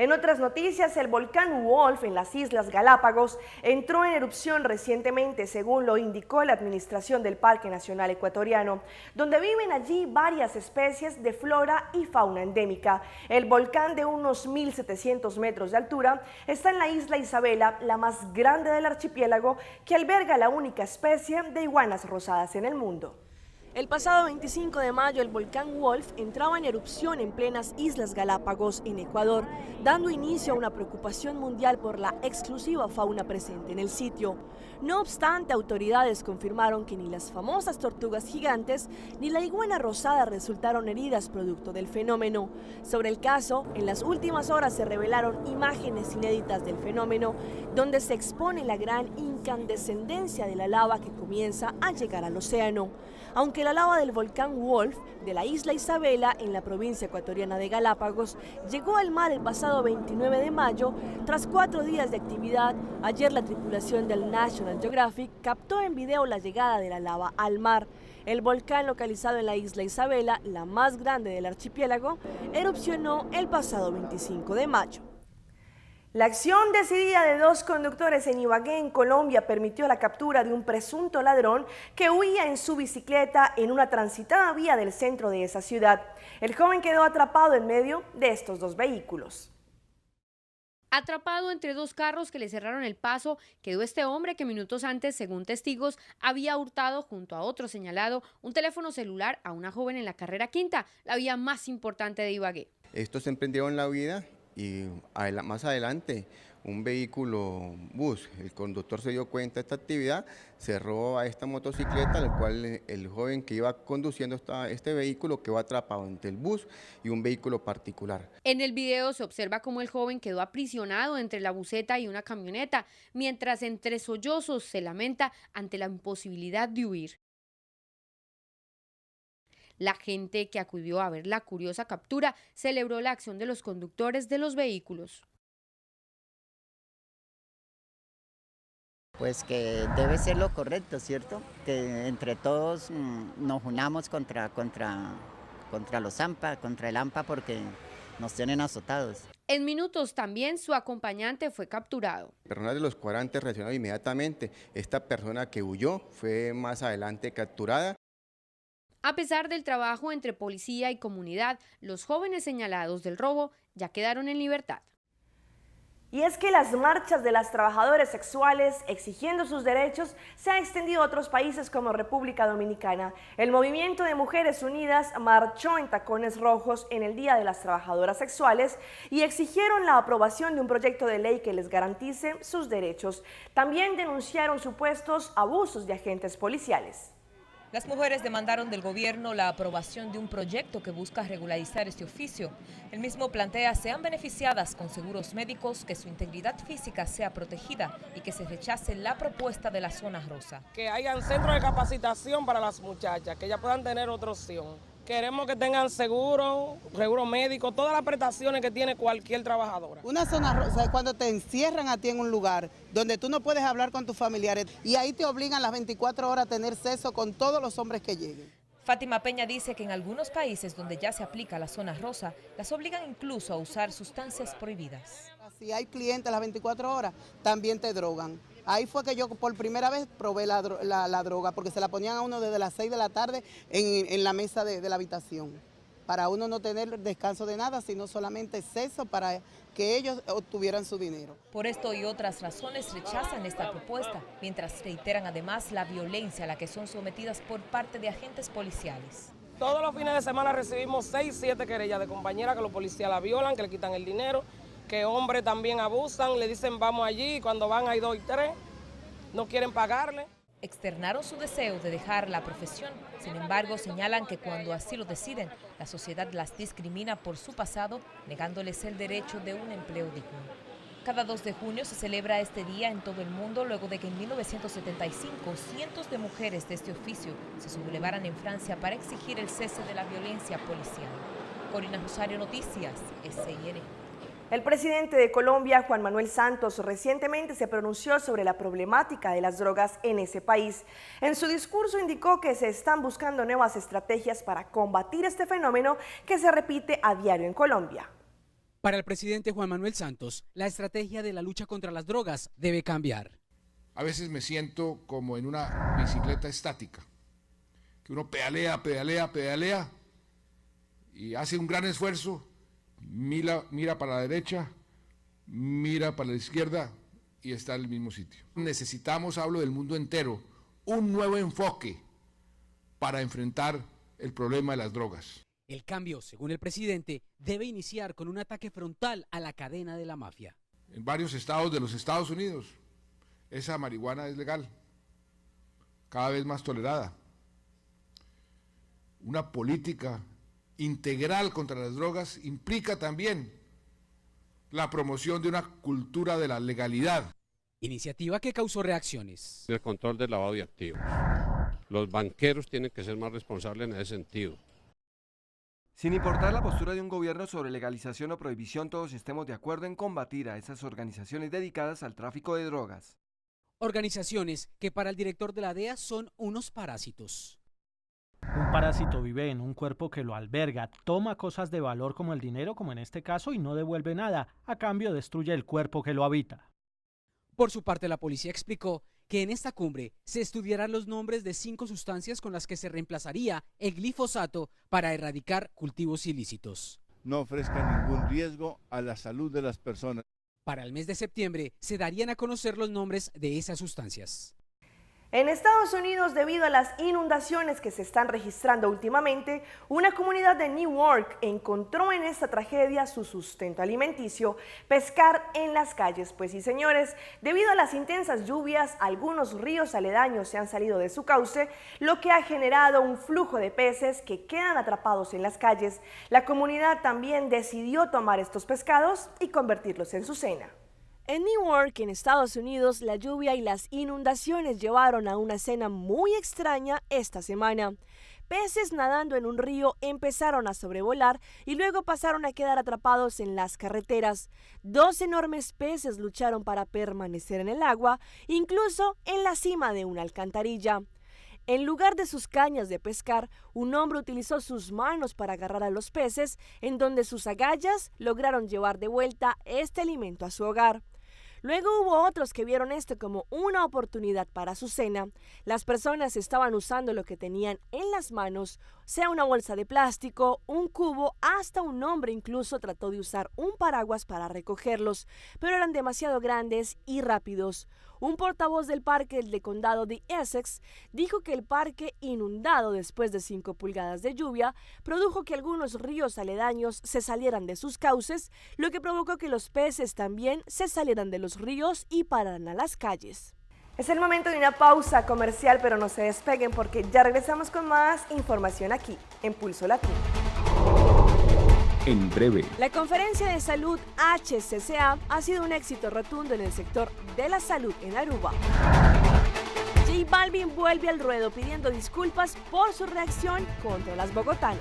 En otras noticias, el volcán Wolf en las Islas Galápagos entró en erupción recientemente, según lo indicó la Administración del Parque Nacional Ecuatoriano, donde viven allí varias especies de flora y fauna endémica. El volcán, de unos 1.700 metros de altura, está en la isla Isabela, la más grande del archipiélago, que alberga la única especie de iguanas rosadas en el mundo. El pasado 25 de mayo el volcán Wolf entraba en erupción en plenas Islas Galápagos, en Ecuador, dando inicio a una preocupación mundial por la exclusiva fauna presente en el sitio. No obstante, autoridades confirmaron que ni las famosas tortugas gigantes ni la iguana rosada resultaron heridas producto del fenómeno. Sobre el caso, en las últimas horas se revelaron imágenes inéditas del fenómeno, donde se expone la gran incandescencia de la lava que comienza a llegar al océano. Aunque la lava del volcán Wolf de la isla Isabela, en la provincia ecuatoriana de Galápagos, llegó al mar el pasado 29 de mayo, tras 4 días de actividad, ayer la tripulación del National Geographic captó en video la llegada de la lava al mar. El volcán, localizado en la isla Isabela, la más grande del archipiélago, erupcionó el pasado 25 de mayo. La acción decidida de 2 conductores en Ibagué, en Colombia, permitió la captura de un presunto ladrón que huía en su bicicleta en una transitada vía del centro de esa ciudad. El joven quedó atrapado en medio de estos 2 vehículos. Atrapado entre 2 carros que le cerraron el paso, quedó este hombre que minutos antes, según testigos, había hurtado junto a otro señalado un teléfono celular a una joven en la carrera quinta, la vía más importante de Ibagué. Estos emprendieron la vida y más adelante un vehículo bus, el conductor se dio cuenta de esta actividad, cerró a esta motocicleta, al cual el joven que iba conduciendo este vehículo quedó atrapado entre el bus y un vehículo particular. En el video se observa cómo el joven quedó aprisionado entre la buseta y una camioneta, mientras entre sollozos se lamenta ante la imposibilidad de huir. La gente que acudió a ver la curiosa captura celebró la acción de los conductores de los vehículos. Pues que debe ser lo correcto, ¿cierto? Que entre todos nos unamos contra los AMPA, contra el AMPA, porque nos tienen azotados. En minutos también su acompañante fue capturado. Personas de los cuadrantes reaccionaron inmediatamente. Esta persona que huyó fue más adelante capturada. A pesar del trabajo entre policía y comunidad, los jóvenes señalados del robo ya quedaron en libertad. Y es que las marchas de las trabajadoras sexuales exigiendo sus derechos se han extendido a otros países como República Dominicana. El Movimiento de Mujeres Unidas marchó en tacones rojos en el Día de las Trabajadoras Sexuales y exigieron la aprobación de un proyecto de ley que les garantice sus derechos. También denunciaron supuestos abusos de agentes policiales. Las mujeres demandaron del gobierno la aprobación de un proyecto que busca regularizar este oficio. El mismo plantea sean beneficiadas con seguros médicos, que su integridad física sea protegida y que se rechace la propuesta de la zona rosa. Que hayan centros de capacitación para las muchachas, que ellas puedan tener otra opción. Queremos que tengan seguro médico, todas las prestaciones que tiene cualquier trabajadora. Una zona rosa es cuando te encierran a ti en un lugar donde tú no puedes hablar con tus familiares y ahí te obligan las 24 horas a tener sexo con todos los hombres que lleguen. Fátima Peña dice que en algunos países donde ya se aplica la zona rosa, las obligan incluso a usar sustancias prohibidas. Si hay clientes las 24 horas, también te drogan. Ahí fue que yo por primera vez probé la droga, porque se la ponían a uno desde las 6 de la tarde en la mesa de la habitación, para uno no tener descanso de nada, sino solamente sexo para que ellos obtuvieran su dinero. Por esto y otras razones rechazan esta propuesta, mientras reiteran además la violencia a la que son sometidas por parte de agentes policiales. Todos los fines de semana recibimos 6, 7 querellas de compañeras que los policías la violan, que le quitan el dinero, que hombres también abusan, le dicen vamos allí y cuando van hay 2 y 3, no quieren pagarle. Externaron su deseo de dejar la profesión, sin embargo señalan que cuando así lo deciden, la sociedad las discrimina por su pasado, negándoles el derecho de un empleo digno. Cada 2 de junio se celebra este día en todo el mundo luego de que en 1975 cientos de mujeres de este oficio se sublevaran en Francia para exigir el cese de la violencia policial. Corina Rosario, Noticias, SIN. El presidente de Colombia, Juan Manuel Santos, recientemente se pronunció sobre la problemática de las drogas en ese país. En su discurso indicó que se están buscando nuevas estrategias para combatir este fenómeno que se repite a diario en Colombia. Para el presidente Juan Manuel Santos, la estrategia de la lucha contra las drogas debe cambiar. A veces me siento como en una bicicleta estática, que uno pedalea y hace un gran esfuerzo, mira para la derecha, mira para la izquierda y está en el mismo sitio. Necesitamos, hablo del mundo entero, un nuevo enfoque para enfrentar el problema de las drogas. El cambio, según el presidente, debe iniciar con un ataque frontal a la cadena de la mafia. En varios estados de los Estados Unidos, esa marihuana es legal, cada vez más tolerada. Una política integral contra las drogas implica también la promoción de una cultura de la legalidad. Iniciativa que causó reacciones. El control del lavado de activos. Los banqueros tienen que ser más responsables en ese sentido. Sin importar la postura de un gobierno sobre legalización o prohibición, todos estemos de acuerdo en combatir a esas organizaciones dedicadas al tráfico de drogas. Organizaciones que para el director de la DEA son unos parásitos. Un parásito vive en un cuerpo que lo alberga, toma cosas de valor como el dinero, como en este caso, y no devuelve nada, a cambio destruye el cuerpo que lo habita. Por su parte, la policía explicó que en esta cumbre se estudiarán los nombres de 5 sustancias con las que se reemplazaría el glifosato para erradicar cultivos ilícitos. No ofrezca ningún riesgo a la salud de las personas. Para el mes de septiembre se darían a conocer los nombres de esas sustancias. En Estados Unidos, debido a las inundaciones que se están registrando últimamente, una comunidad de Newark encontró en esta tragedia su sustento alimenticio: pescar en las calles. Pues sí, señores, debido a las intensas lluvias, algunos ríos aledaños se han salido de su cauce, lo que ha generado un flujo de peces que quedan atrapados en las calles. La comunidad también decidió tomar estos pescados y convertirlos en su cena. En Newark, en Estados Unidos, la lluvia y las inundaciones llevaron a una escena muy extraña esta semana. Peces nadando en un río empezaron a sobrevolar y luego pasaron a quedar atrapados en las carreteras. 2 enormes peces lucharon para permanecer en el agua, incluso en la cima de una alcantarilla. En lugar de sus cañas de pescar, un hombre utilizó sus manos para agarrar a los peces, en donde sus agallas lograron llevar de vuelta este alimento a su hogar. Luego hubo otros que vieron esto como una oportunidad para su cena. Las personas estaban usando lo que tenían en las manos, sea una bolsa de plástico, un cubo, hasta un hombre incluso trató de usar un paraguas para recogerlos, pero eran demasiado grandes y rápidos. Un portavoz del parque del condado de Essex dijo que el parque, inundado después de 5 pulgadas de lluvia, produjo que algunos ríos aledaños se salieran de sus cauces, lo que provocó que los peces también se salieran de los ríos y pararan a las calles. Es el momento de una pausa comercial, pero no se despeguen porque ya regresamos con más información aquí, en Pulso Latino. En breve. La conferencia de salud HCCA ha sido un éxito rotundo en el sector de la salud en Aruba. J Balvin vuelve al ruedo pidiendo disculpas por su reacción contra las bogotanas.